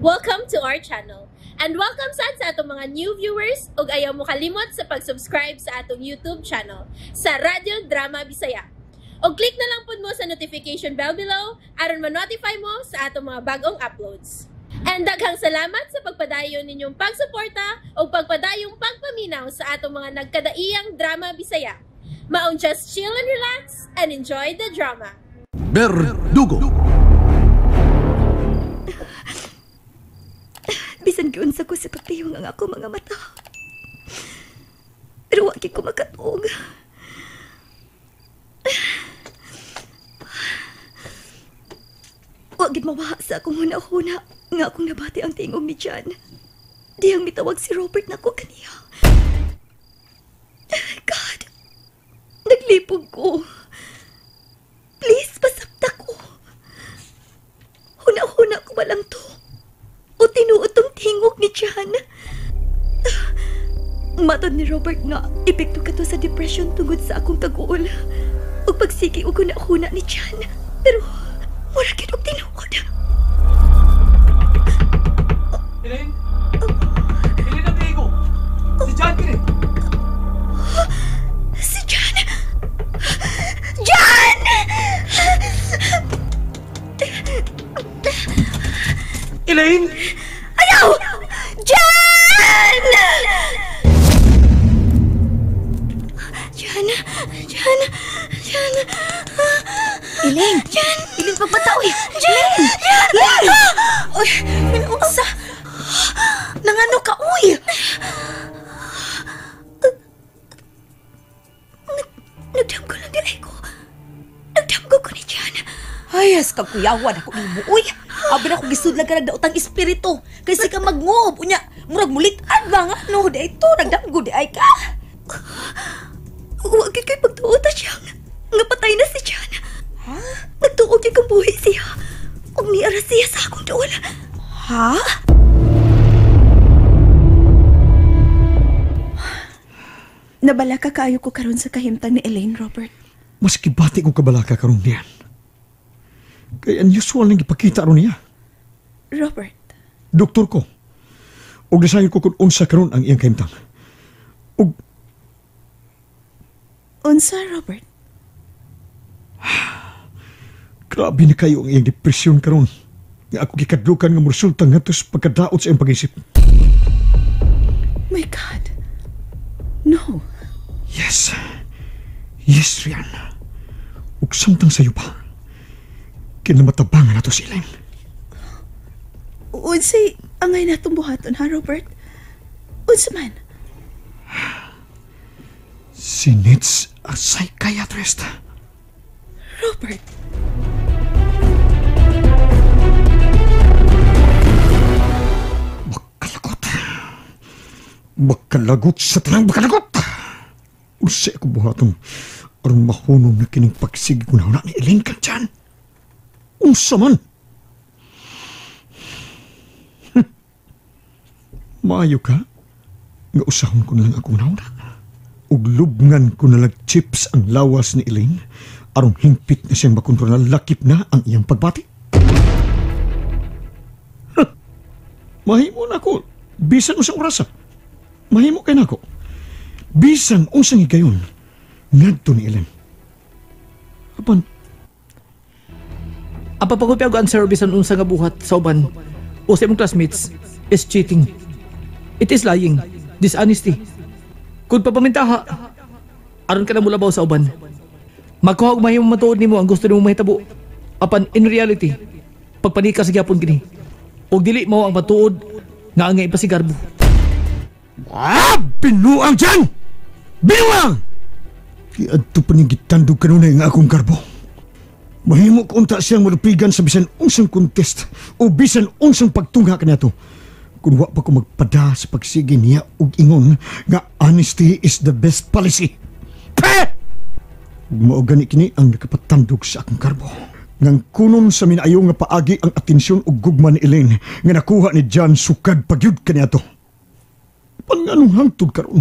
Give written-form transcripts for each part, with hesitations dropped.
Welcome to our channel. And welcome sa atong mga new viewers ug ayaw mo kalimot sa pag-subscribe sa atong YouTube channel sa Radio Drama Bisaya. O click na lang pud mo sa notification bell below aron ma-notify mo sa atong mga bagong uploads. And daghang salamat sa pagpadayon ninyong pagsuporta o pagpadayong pagpaminaw sa atong mga nagkadaiyang Drama Bisaya. Maong just chill and relax and enjoy the drama. Berdugo. Bisan giunsa ko sa pagtiyong ang ako mga mata. Pero wagi ko makatog. Wagid mawaha sa akong huna-huna nga akong nabati ang tingog ni Jan. Diyang mitawag si Robert na ko kaniya. God, naglipog ko. Please, pasabta ko. Huna-huna ko ba lang to? O tinuotong tingog ni Jan? Matod ni Robert nga, epekto ka to sa depression tungod sa akong pag-uol. O pagsigi o huna-huna ni Jan. Pero, wala kinong tinuod. Elaine? Elaine ang tigo! Si Jan kini! Si Jan! Jan! Elaine! Ayaw! Jan! Jan! Jan! Jan! Elaine! Jan! Elaine, pagbataw eh! Jan! Jan! Uy, minunsa! Nangano ka, uy! Nagdamgo lang din ko. Nagdamgo ko ni Jan. Ayas, kagkuyawan ako ni mo, uy! Abin ako gisudlag ka nagdaotang espiritu. Kasi ka mag-ngob, unya. Murag mulit-an ba nga, no? Di ito, nagdamgo di ay ka. Huwag kay pagtuot siya. Nga patay na si Jan. Ha? Nagtuog yung buhay siya. Kung niara siya sa akong doon. Ha? Nabala ka kaayo ko karon sa kahimtang ni Elaine, Robert. Mas kibati ko kabalaka karon niyan. Kaya unusual nang ipakita ron niya. Robert, Doktor ko. Og desayon ko kung unsa karon ang iyang kahimtang. Og unsa, Robert? grabe na kayo ang iyang depresyon karon. Nga ako gikadlukan nga resulta ngadto sa pagkadaot sa iyang pag-isip. My God. No. Yes. Yes, Rian. Ug samtang sayo pa. Kinamatabangan nato si Elaine. Unsay angay natong buhaton, ha, Robert? Unsa man? She needs a psychiatrist. Robert. Bakalagot sa tanang bakalagot. Unsay ako buhaton aron mahunong na kining pagsigi ko na ni Elaine kan dyan. Unsa man? Maayo ka? Nga usahon ko na lang akong nauna. Ug lubngan ko na lang chips ang lawas ni Elaine aron hingpit na siyang makontrol na lakip na ang iyang pagbati. Mahimo na ako. Bisan usang orasa. Mahimo kay nako. Bisan unsang higayon ngadto ni Elaine. Apan ang papagupyag ang service ang unsa nga buhat sa uban o sa imong classmates is cheating. It is lying, dishonesty. Kung papamintaha, aron ka na mulabaw sa uban. Magkuha og mahimong matuod nimo ang gusto nimo mahitabo. Apan in reality, pagpanika sa gyapon kini. Og dili mo ang matuod nga angay pasigarbo. Binuang dyan! Binuang! Iadto pa niyang gitandog kanunay nga akong karbo. Mahimo ko unta siyang malupigan sa bisan unsang contest o bisan unsang pagtungha kaniya to. Kung wa pa ko magpada sa pagsige niya og ingon nga honesty is the best policy. Pe! Mao gani kini ang nakapatandog sa akong karbo. Ngang kunon sa minayo nga paagi ang atensyon ug gugma ni Elaine nga nakuha ni Jan sukad pagyud kaniya to. Panganong hangtod karon?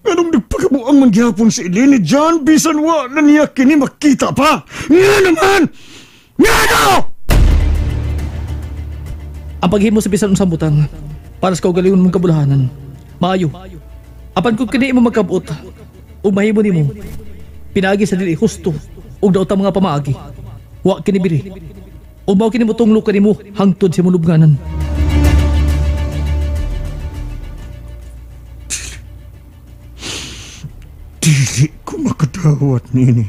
Anong nagpakabuang man gyapon si Elaine ni Jan bisan wa na niya kini makita pa? Nga naman! Nga no! Ang paghimo sa bisan unsang butang para sa kaugalingon mong kabulahanan. Maayo. Apan kung kini mo magkabot, ug mahimo nimo, pinaagi sa dili husto ug daot ang mga pamaagi. Wa kini biri. Ug mao kini mo tunglo kanimo hangtod sa mulubnganan. Dili ko makadawat nini.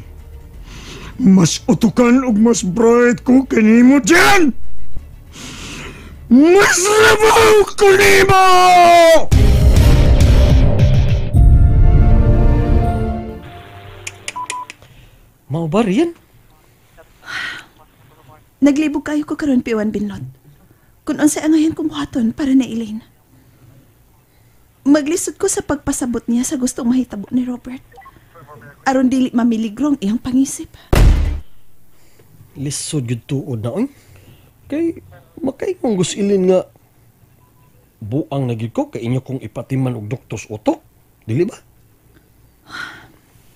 Mas utukan ug mas bright ko kanimo dyan! Mas labaw ko nimo! Mao ba riyan? Naglibog kayo ko karon piwan binlot. Kung unsay angayan kumuhaton para na Elaine. Maglisod ko sa pagpasabot niya sa gustong mahitabo ni Robert. Aron dili mamiligrong iyang pangisip. Lisod yun tuod na, oy. Kay, makaingon gusilin nga, buang na gyud ko, kay inyo kong ipatiman og doktos utok. Dili ba?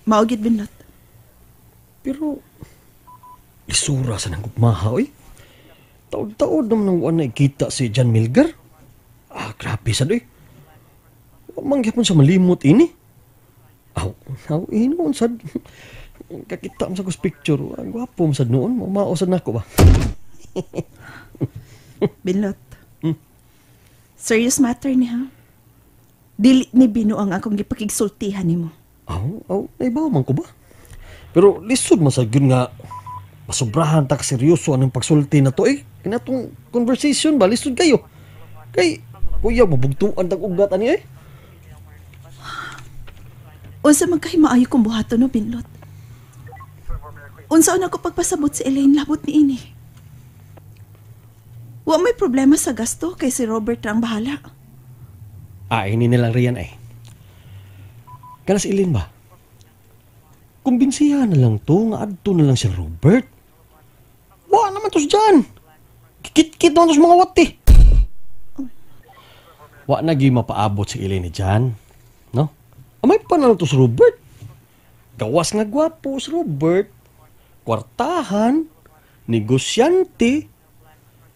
Maugid binlot. Pero, lisura sa nang gugmaha, oy. Taod-taod naman nang wala nakikita si John Milgar. Grabe sad, oy. Mangyapon sa malimot ini. Inoon sad. Kakita mo sa kus picture. Gwapo mo sad noon. Maosad na ako ba? Binlot. Serious matter ni ha. Dili ni Bino ang akong gipakigsultihan nimo. Naibaw man ko ba? Pero lisod masagyon nga masubrahan ta seryoso anong pagsulti na to eh. Kinatong conversation ba lisod kayo. Kay kuya mabugtuan tag ugat ani eh. Unsa man kay maayo kong buhaton no Binlot. Unsa ako pagpasabot si Elaine labot ni ini. Wa may problema sa gasto kay si Robert ang bahala. Ini nilang riyan eh. Kanas Elaine ba? Kumbinsihan na lang to, nga adto na lang si Robert. Wa naman tos dyan. Kikit-kit naman tos mga wati. Wa nagi mapaabot si Elaine dyan. No? Amay pa na lang to si Robert. Gawas nga gwapo si Robert. Kwartahan. Negosyante.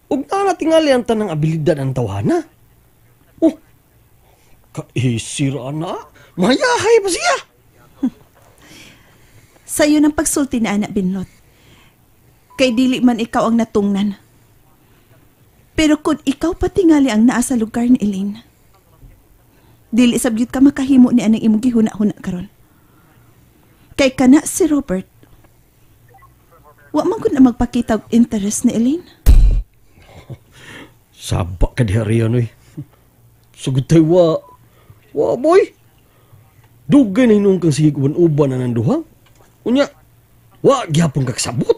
Ug na natingali ang tanang abilidad ang tawhana. Kaisira na. Mayahay pa siya. Sa'yo ng pagsulti na anak Binlot. Kay dili man ikaw ang natungnan. Pero kung ikaw patingali ang naa sa lugar ni Elaine, dili sabyut ka makahimo ni anang imong gihuna-huna karon. Kay kana si Robert, wa man gud na magpakita og interest ni Elaine. Sabak ka diha riyan, oy. Sugod tayo, wa boy. Dugay na hinung kang sige uban na nanduhang. Unya, wa gyapon kakasabot.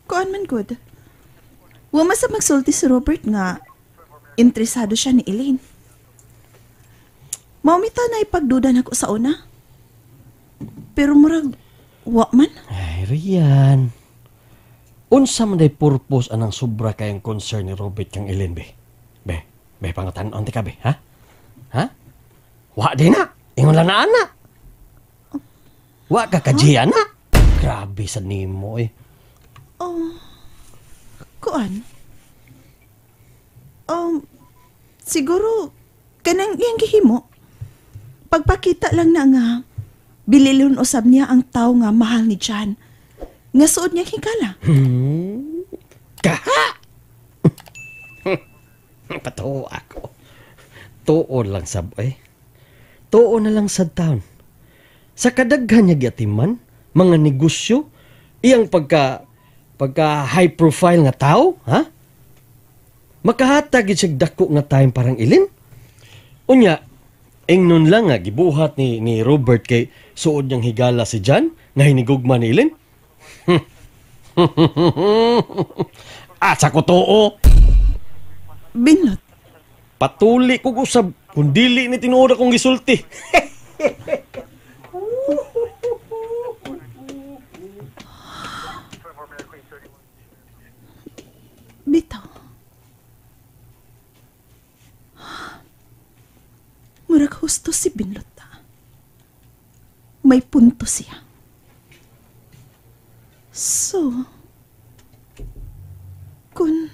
Kuan man good. Wa man sa magsulti si Robert nga interesado siya ni Elaine. Maumita na ipagduda na ko sa una. Pero murag, wa man. Ay, Rian. Unsa man day purpose anang sobra kayang concern ni Robert kang Elaine, be? Be, pangatan-on ti ka, be, ha? Ha? Wa din na. Ingon lang na anak. Wa ka kajiya na. Grabe sa nimo, eh. Kuan? Siguro, kanang iyang gihimo. Pagpakita lang na nga, bililon usab niya ang tao nga mahal ni John. Nga suod niya higala. Kaha! Patuo ako. Tuon lang sab, eh. Tuon na lang sa town. Sa kadaghan niya giatiman, mga negosyo, iyang pagka high profile nga tao, ha? Makahatag siya dako nga time parang Elaine. Unya, ingnon lang nga gibuhat ni Robert kay suod niyang higala si John nga hinigugma ni Elaine. Asa ko tuo. Binlot. Patuli ko usab kung dili ni tinuod akong gisulti. Bitaw. Murag husto si Binlot. May punto siya. So, kung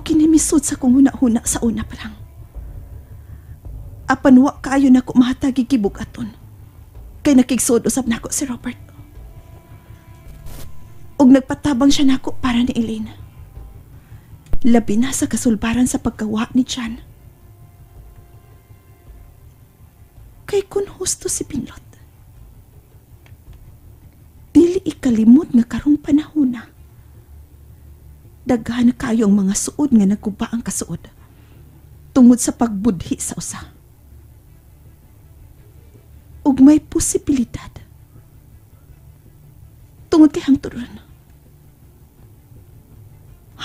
kinimisod sa kong huna-huna sa una pa lang. Apan wa kaayo na ko mahatagi kibugaton. Kay nakigsod usab nako si Robert. Og nagpatabang siya nako para ni Elaine. Labi na sa kasulbaran sa pagkawa ni Jan. Kay kun husto si Binlot, dili ikalimot nga karong panahon na. Daghan na kayo ang mga suod nga nagkuba ang kasuod tungod sa pagbudhi sa usa. Ug may posibilidad tungod kay hangtudron.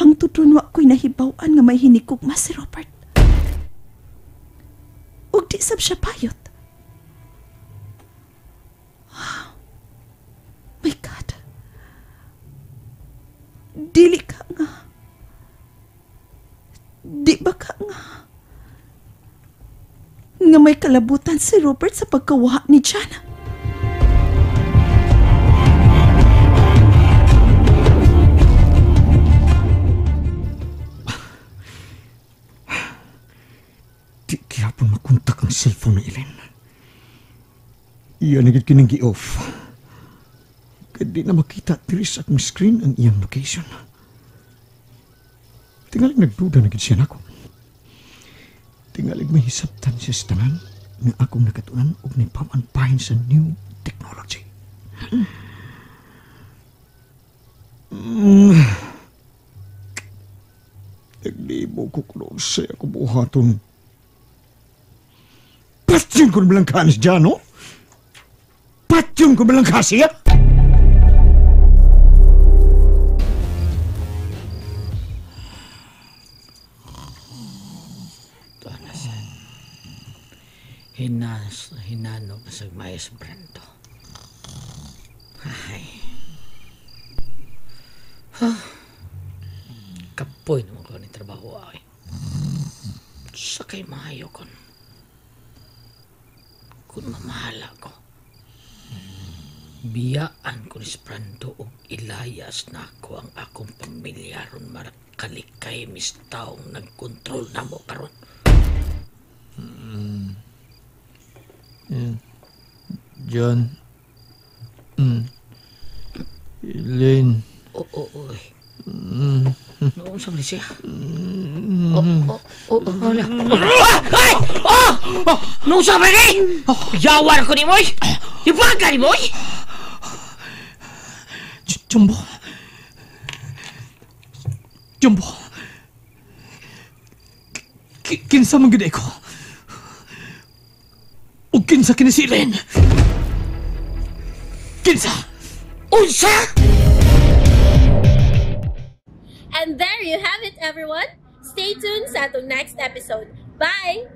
Hangtudron wa ko'y nahibaw-an nga may hinikugma si Robert. Ug di sab siya payot. My God. Dili ka nga. Di ba ka nga? Nga may kalabutan si Robert sa pagkawaha ni Jana. Di kaya po makontak ang cellphone ni Elaine. Iyan agad kining gi-off. Kaya di na makita diri sa akong screen ang iyang location. Tingalig nagduda na gid siya nako. Tingalig may hisabtan siya sa tanan nga akong nakatunan og nipamanpahin sa new technology. Naglibo ko kuno sa akong buhaton. Patyon ko naman lang kanis dyan, no? Patyon ko naman lang kasi, ya? Hinano ka sa mayas Brando. Ay. Kapoy naman ko ni trabaho ay. Sakay maayo kon. Kung mamahala ko. Biyaan ko ni Brando og ilayas na ako ang akong pamilya ron marakalikay mistaong nagkontrol na mo karon. John. Elaine. Oo. Noon sa siya. Hala. Ay! Noon sa ni? Yawar ko ni Moy! Ibaga ni Moy! Jumbo. Kinsa man gid ko. O kinsa kini si Elaine? Kinsa? Unsa? And there you have it, everyone. Stay tuned sa atong next episode. Bye!